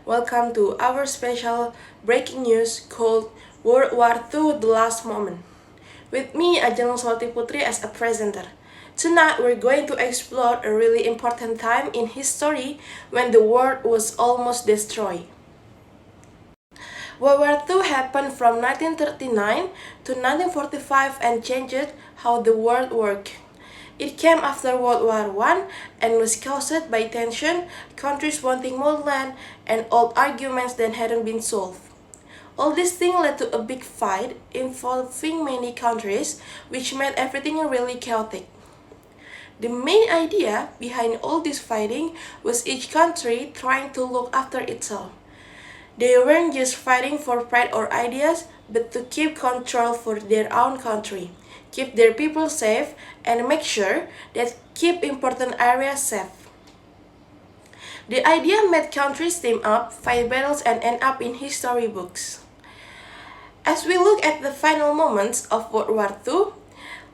Welcome to our special breaking news called World War II: The Last Moment. With me, Ajeng Solti Putri as a presenter. Tonight, we're going to explore a really important time in history when the world was almost destroyed. World War II happened from 1939 to 1945 and changed how the world worked. It came after World War I and was caused by tension, countries wanting more land, and old arguments that hadn't been solved. All these things led to a big fight involving many countries, which made everything really chaotic. The main idea behind all this fighting was each country trying to look after itself. They weren't just fighting for pride or ideas, but to keep control for their own country, keep their people safe, and make sure that keep important areas safe. The idea made countries team up, fight battles, and end up in history books. As we look at the final moments of World War II,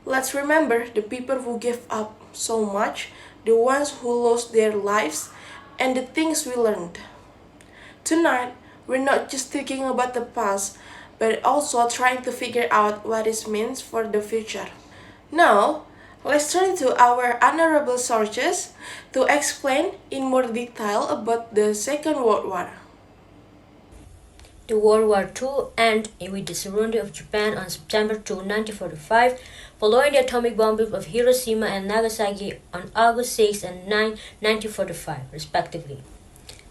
let's remember the people who gave up so much, the ones who lost their lives, and the things we learned. Tonight, we're not just thinking about the past, but also trying to figure out what it means for the future. Now, let's turn to our honorable sources to explain in more detail about the Second World War. The World War II ended with the surrender of Japan on September 2, 1945, following the atomic bombing of Hiroshima and Nagasaki on August 6 and 9, 1945, respectively.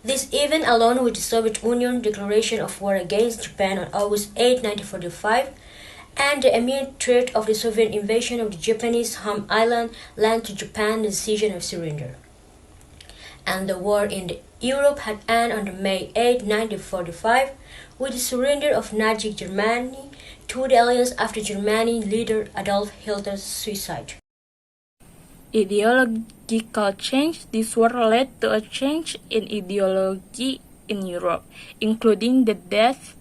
This event, along with the Soviet Union declaration of war against Japan on August 8, 1945, and the immediate threat of the Soviet invasion of the Japanese home island, led to Japan's decision of surrender. And the war in Europe had ended on May 8, 1945, with the surrender of Nazi Germany to the Allies after Germany leader Adolf Hitler's suicide. Ideological change. This war led to a change in ideology in Europe, including the death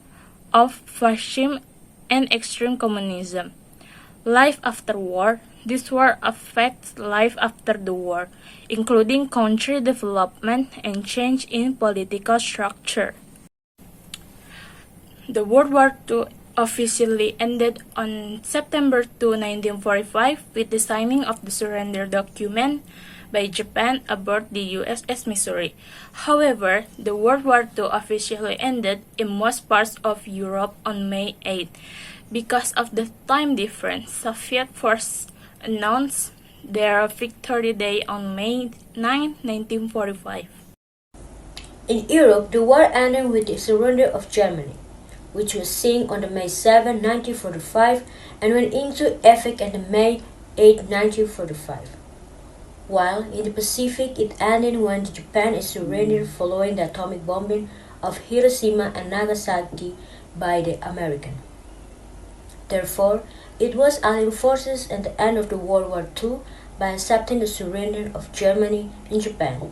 of fascism and extreme communism. Life after war. This war affects life after the war, including country development and change in political structure. The World War II officially ended on September 2, 1945, with the signing of the surrender document by Japan aboard the USS Missouri. However, the World War II officially ended in most parts of Europe on May 8. Because of the time difference, Soviet forces announced their Victory Day on May 9, 1945. In Europe, the war ended with the surrender of Germany, which was signed on May 7, 1945, and went into effect on May 8, 1945. While in the Pacific, it ended when Japan surrendered following the atomic bombing of Hiroshima and Nagasaki by the Americans. Therefore, it was Allied forces at the end of the World War II by accepting the surrender of Germany and Japan.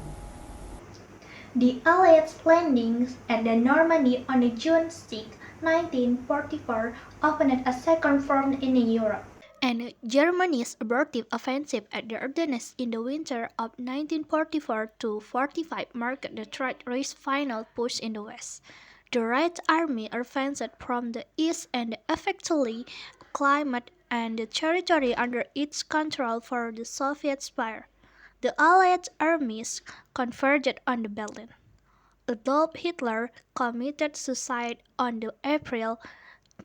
The Allied landings at the Normandy on June 6, 1944 opened a second front in Europe, and Germany's abortive offensive at the Ardennes in the winter of 1944-45 marked the Third Reich's final push in the West. The Red Army advanced from the east and effectively claimed and the territory under its control for the Soviet Empire. The Allied armies converged on the Berlin. Adolf Hitler committed suicide on April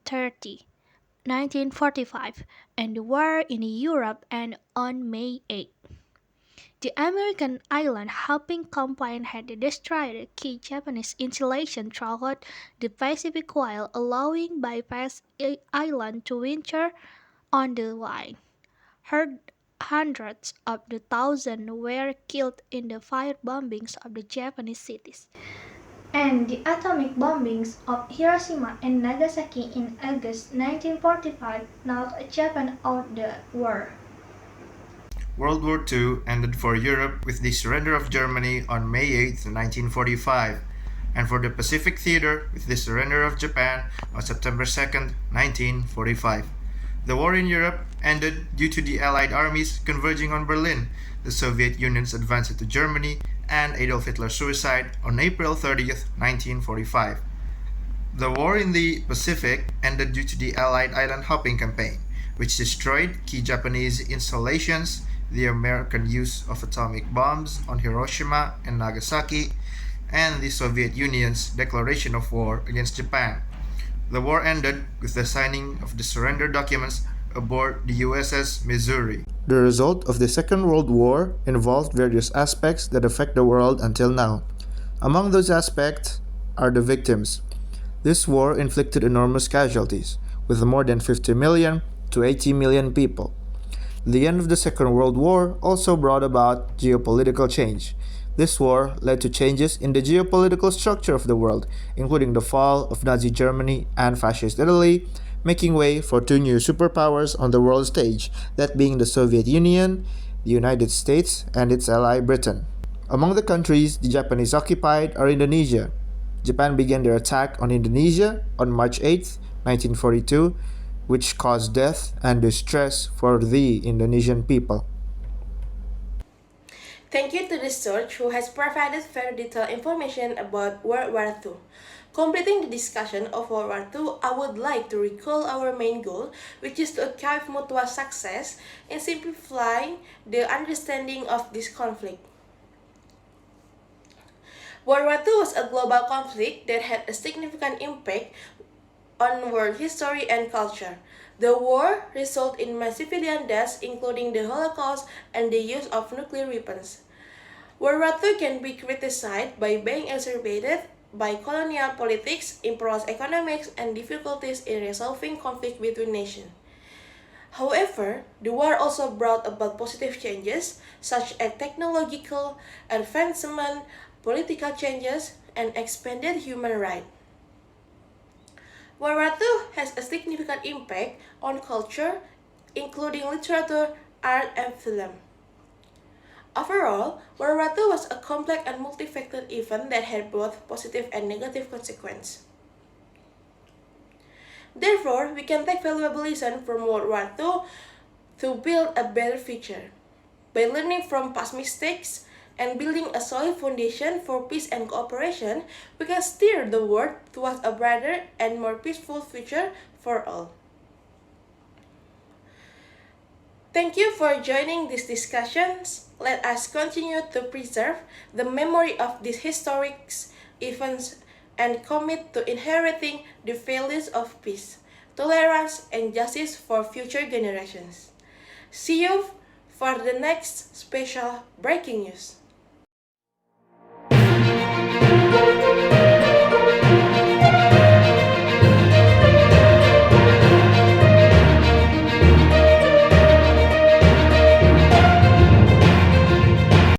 30, 1945, and the war in Europe ended on May 8. The American island hopping campaign had destroyed key Japanese installations throughout the Pacific while allowing bypass island to winter on the line. Hundreds of thousands were killed in the fire bombings of the Japanese cities, and the atomic bombings of Hiroshima and Nagasaki in August 1945 knocked Japan out the war. World War II ended for Europe with the surrender of Germany on May 8, 1945, and for the Pacific Theater with the surrender of Japan on September 2, 1945. The war in Europe ended due to the Allied armies converging on Berlin, the Soviet Union's advance into Germany, and Adolf Hitler's suicide on April 30th, 1945. The war in the Pacific ended due to the Allied island hopping campaign, which destroyed key Japanese installations, the American use of atomic bombs on Hiroshima and Nagasaki, and the Soviet Union's declaration of war against Japan. The war ended with the signing of the surrender documents aboard the USS Missouri. The result of the Second World War involved various aspects that affect the world until now. Among those aspects are the victims. This war inflicted enormous casualties, with more than 50 million to 80 million people. The end of the Second World War also brought about geopolitical change. This war led to changes in the geopolitical structure of the world, including the fall of Nazi Germany and Fascist Italy, making way for two new superpowers on the world stage, that being the Soviet Union, the United States, and its ally Britain. Among the countries the Japanese occupied are Indonesia. Japan began their attack on Indonesia on March 8, 1942, which caused death and distress for the Indonesian people. Thank you to the search who has provided very detailed information about World War II. Completing the discussion of World War II, I would like to recall our main goal, which is to achieve mutual success and simplify the understanding of this conflict. World War II was a global conflict that had a significant impact on world history and culture. The war resulted in mass civilian deaths, including the Holocaust and the use of nuclear weapons. World War II can be criticized by being exacerbated by colonial politics, imperialist economics, and difficulties in resolving conflict between nations. However, the war also brought about positive changes, such as technological advancement, political changes, and expanded human rights. World War II has a significant impact on culture, including literature, art, and film. Overall, World War II was a complex and multifaceted event that had both positive and negative consequences. Therefore, we can take valuable lessons from World War II to build a better future. By learning from past mistakes and building a solid foundation for peace and cooperation, we can steer the world towards a brighter and more peaceful future for all. Thank you for joining these discussions. Let us continue to preserve the memory of these historic events and commit to inheriting the values of peace, tolerance, and justice for future generations. See you for the next special breaking news.